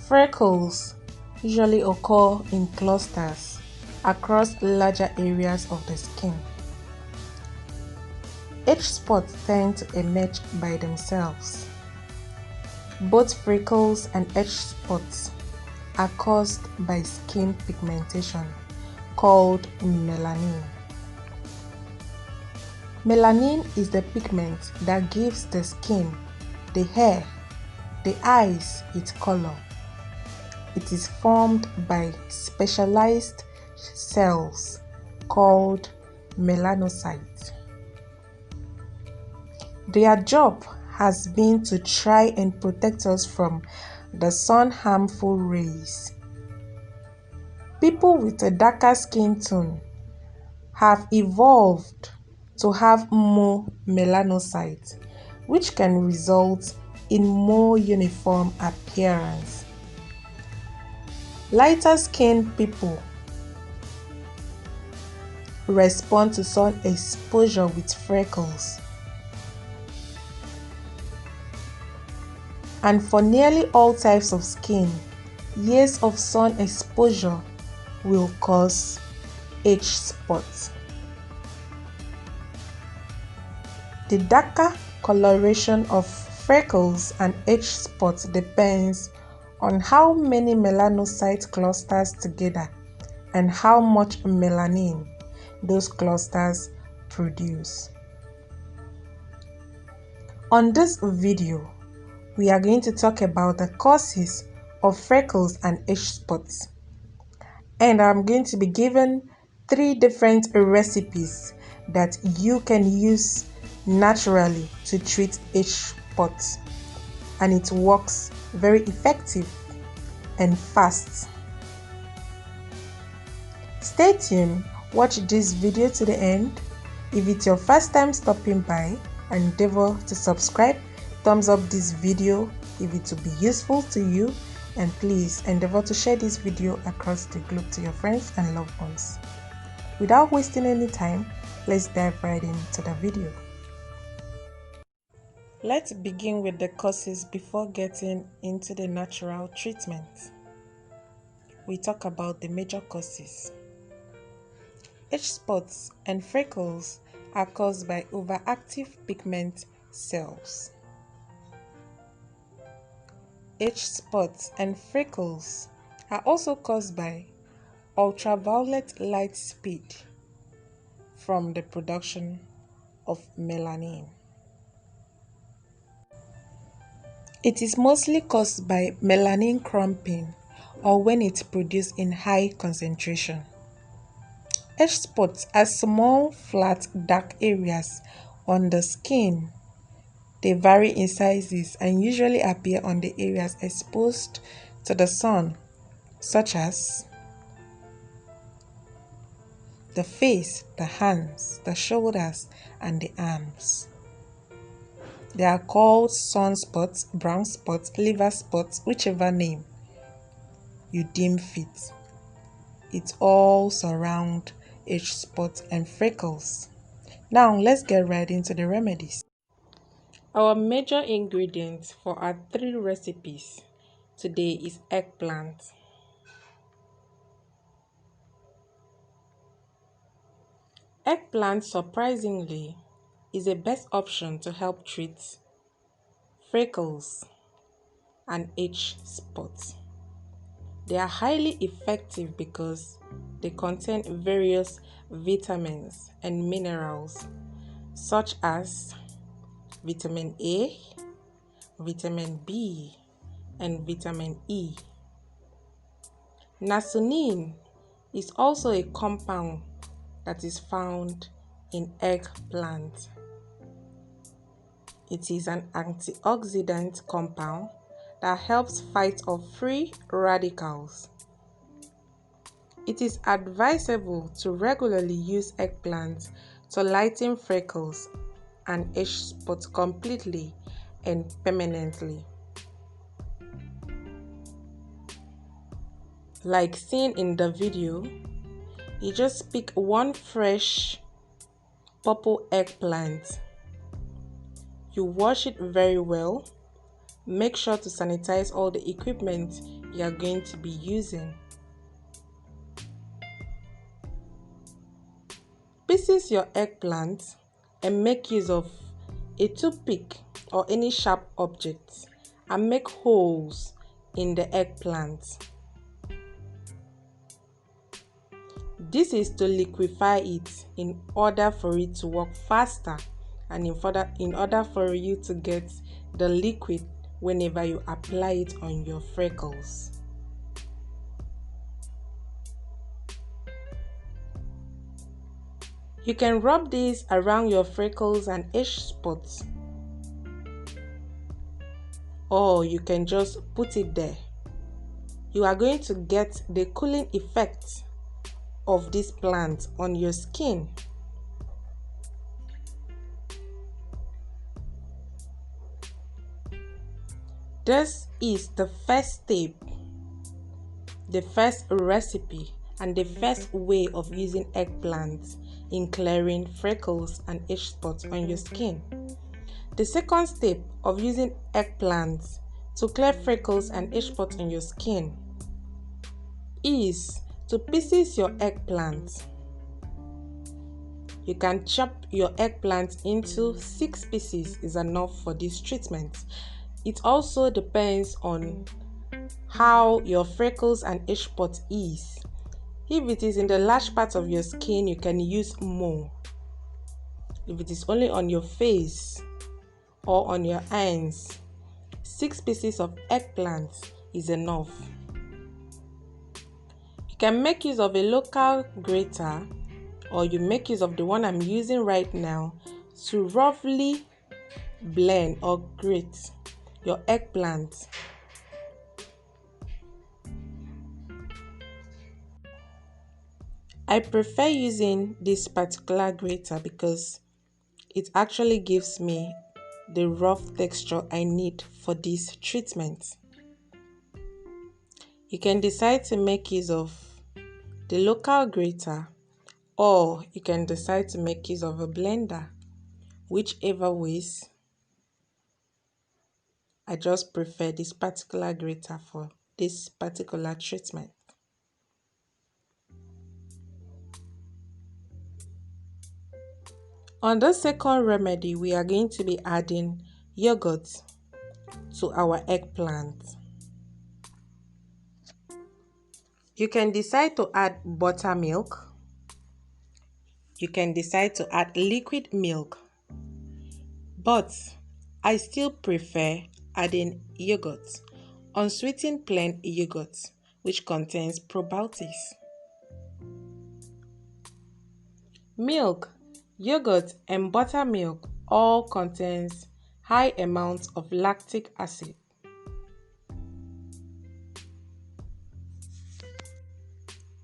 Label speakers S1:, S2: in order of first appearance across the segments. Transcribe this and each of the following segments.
S1: Freckles usually occur in clusters across larger areas of the skin. Agespots tend to emerge by themselves. Both freckles and agespots are caused by skin pigmentation called melanin. Melanin is the pigment that gives the skin, the hair, the eyes its color. It is formed by specialized cells called melanocytes. Their job has been to try and protect us from the sun's harmful rays. People with a darker skin tone have evolved to have more melanocytes, which can result in more uniform appearance. Lighter skinned people respond to sun exposure with freckles. And for nearly all types of skin, years of sun exposure will cause Agespots. The darker coloration of freckles and Agespots depends on how many melanocyte clusters together and how much melanin those clusters produce. On this video, we are going to talk about the causes of freckles and Agespots, and I'm going to be given 3 different recipes that you can use naturally to treat Agespots, and it works very effective and fast. Stay tuned, watch this video to the end. If it's your first time stopping by, endeavor to subscribe, thumbs up this video if it will be useful to you, and please endeavor to share this video across the globe to your friends and loved ones. Without wasting any time, let's dive right into the video. Let's begin with the causes before getting into the natural treatment. We talk about the major causes. Agespots and freckles are caused by overactive pigment cells. Agespots and freckles are also caused by ultraviolet light speed from the production of melanin. It is mostly caused by melanin clumping or when it's produced in high concentration. Agespots are small, flat, dark areas on the skin. They vary in sizes and usually appear on the areas exposed to the sun, such as the face, the hands, the shoulders, and the arms. They are called sunspots, brown spots, liver spots, whichever name you deem fit. It all surrounds Agespots and freckles. Now let's get right into the remedies. Our major ingredient for our 3 recipes today is eggplant. Eggplant, surprisingly, is the best option to help treat freckles and Agespots. They are highly effective because they contain various vitamins and minerals such as vitamin A, vitamin B, and vitamin E. Niacin is also a compound that is found in eggplant. It is an antioxidant compound that helps fight off free radicals. It is advisable to regularly use eggplant to lighten freckles and Agespots completely and permanently. Like seen in the video, you just pick 1 fresh purple eggplant. You wash it very well. Make sure to sanitize all the equipment you are going to be using. Pieces your eggplant and make use of a toothpick or any sharp object and make holes in the eggplant. This is to liquefy it in order for it to work faster and in order for you to get the liquid whenever you apply it on your freckles. You can rub this around your freckles and age spots, or you can just put it there. You are going to get the cooling effect of this plant on your skin. This is the first step, the first recipe, and the first way of using eggplant in clearing freckles and age spots on your skin. The second step of using eggplant to clear freckles and age spots on your skin is to pieces your eggplant. You can chop your eggplant into 6 pieces is enough for this treatment. It also depends on how your freckles and age spot is. If it is in the large part of your skin, you can use more. If it is only on your face or on your hands, 6 pieces of eggplant is enough. You can make use of a local grater, or you make use of the one I'm using right now to roughly blend or grate your eggplant. I prefer using this particular grater because it actually gives me the rough texture I need for this treatment. You can decide to make use of the local grater, or you can decide to make use of a blender. Whichever ways, I just prefer this particular grater for this particular treatment. On the second remedy, we are going to be adding yogurt to our eggplant. You can decide to add buttermilk. You can decide to add liquid milk. But I still prefer adding yogurt, unsweetened plain yogurt, which contains probiotics. Milk, yogurt, and buttermilk all contains high amounts of lactic acid,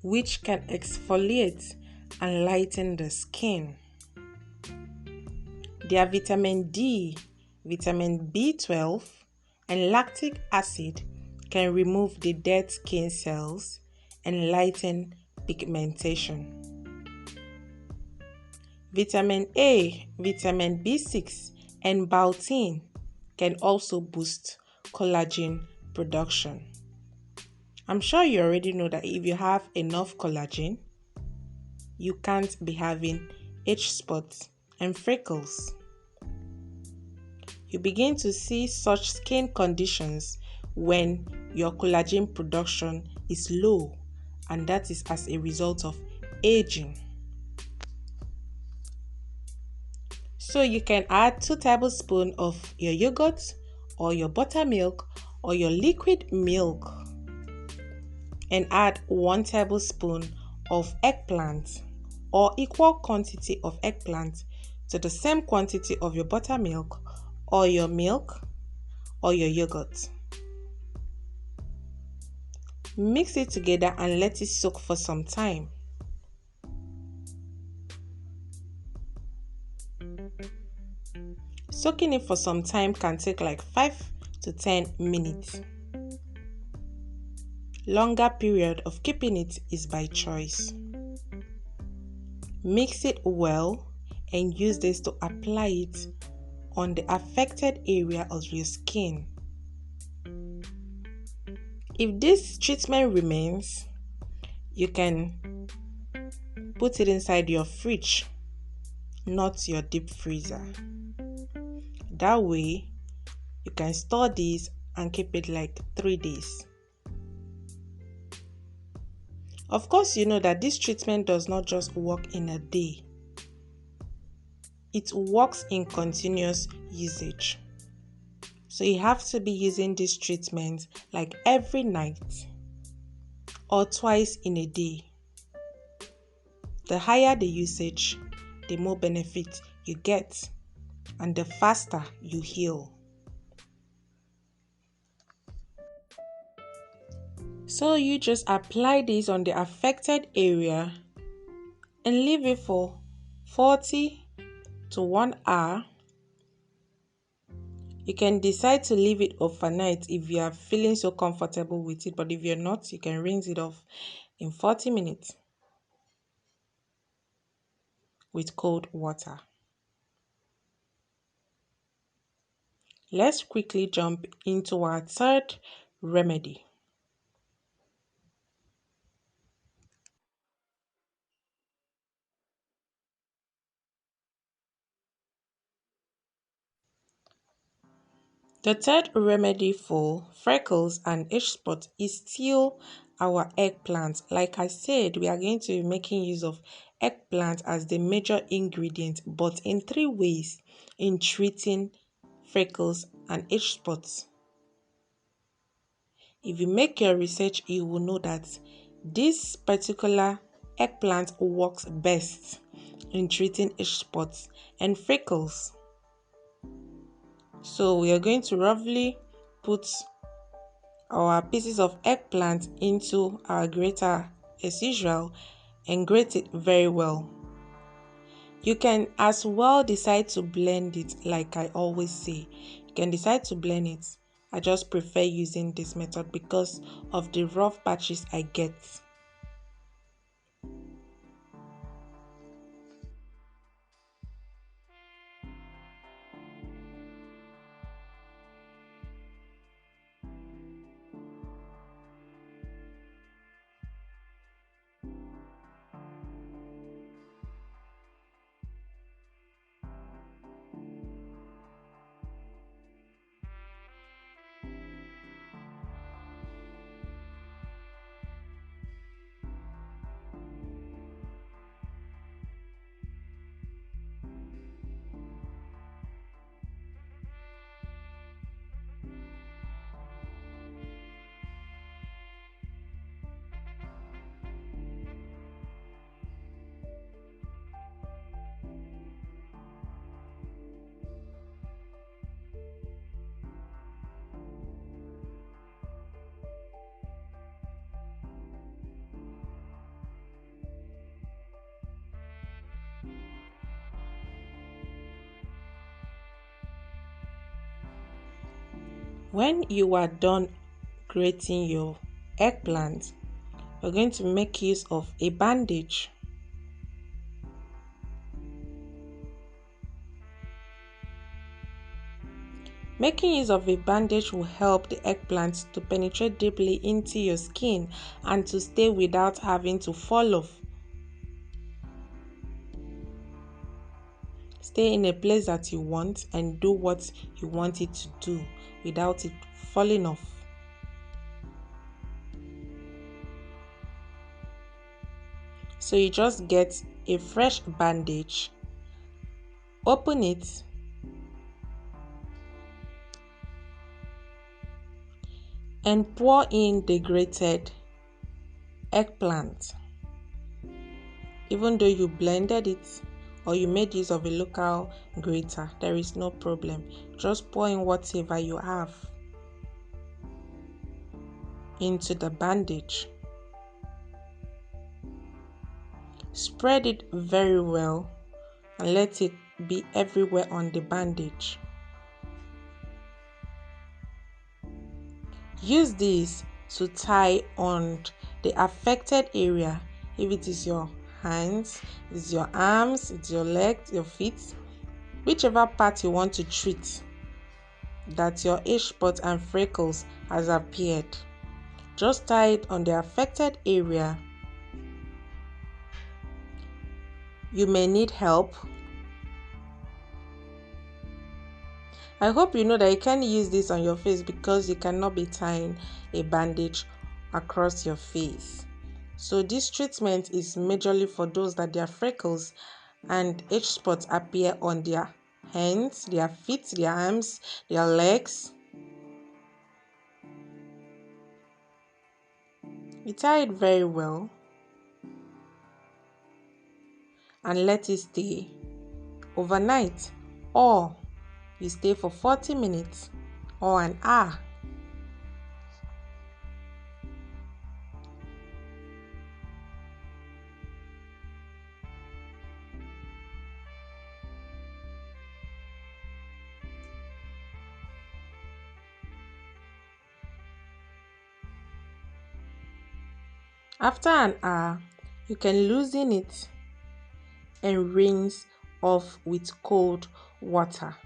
S1: which can exfoliate and lighten the skin. Their vitamin D, vitamin B12, and lactic acid can remove the dead skin cells and lighten pigmentation. Vitamin A, vitamin B6, and biotin can also boost collagen production. I'm sure you already know that if you have enough collagen, you can't be having age spots and freckles. You begin to see such skin conditions when your collagen production is low, and that is as a result of aging. So you can add 2 tablespoons of your yogurt or your buttermilk or your liquid milk and add 1 tablespoon of eggplant or equal quantity of eggplant to the same quantity of your buttermilk or your milk or your yogurt. Mix it together and let it soak for some time. Soaking it for some time can take like 5 to 10 minutes. Longer period of keeping it is by choice. Mix it well and use this to apply it on the affected area of your skin. If this treatment remains, you can put it inside your fridge, not your deep freezer. That way, you can store this and keep it like 3 days. Of course, you know that this treatment does not just work in a day. It works in continuous usage. So you have to be using this treatment like every night or twice in a day. The higher the usage, the more benefit you get and the faster you heal. So you just apply this on the affected area and leave it for 40 to 1 hour. You can decide to leave it overnight if you are feeling so comfortable with it, but if you're not, you can rinse it off in 40 minutes with cold water. Let's quickly jump into our third remedy. The third remedy for freckles and Agespots is still our eggplant. Like I said, we are going to be making use of eggplant as the major ingredient, but in 3 ways in treating freckles and Agespots. If you make your research, you will know that this particular eggplant works best in treating Agespots and freckles. So we are going to roughly put our pieces of eggplant into our grater as usual and grate it very well. You can as well decide to blend it, like I always say. You can decide to blend it. I just prefer using this method because of the rough patches I get. When you are done grating your eggplant, we're going to make use of a bandage. Making use of a bandage will help the eggplant to penetrate deeply into your skin and to stay without having to fall off. Stay in a place that you want and do what you want it to do without it falling off. So you just get a fresh bandage, open it, and pour in the grated eggplant. Even though you blended it or you made use of a local grater, there is no problem. Just pour in whatever you have into the bandage. Spread it very well and let it be everywhere on the bandage. Use this to tie on the affected area. If it is your hands, it's your arms, it's your legs, your feet, whichever part you want to treat that your Agespots and freckles has appeared. Just tie it on the affected area. You may need help. I hope you know that you can use this on your face because you cannot be tying a bandage across your face. So this treatment is majorly for those that their freckles and age spots appear on their hands, their feet, their arms, their legs. You tie it very well and let it stay overnight, or you stay for 40 minutes or an hour. After an hour, you can loosen it and rinse off with cold water.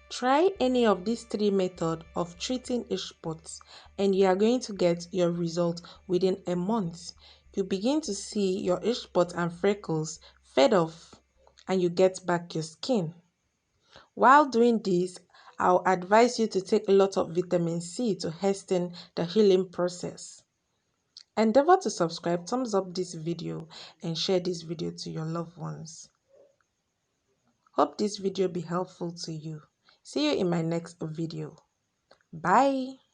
S1: Try any of these three methods of treating age spots and you are going to get your result within a month. You begin to see your age spots and freckles fade off and you get back your skin. While doing this, I'll advise you to take a lot of vitamin C to hasten the healing process. Endeavor to subscribe, thumbs up this video, and share this video to your loved ones. Hope this video be helpful to you. See you in my next video. Bye.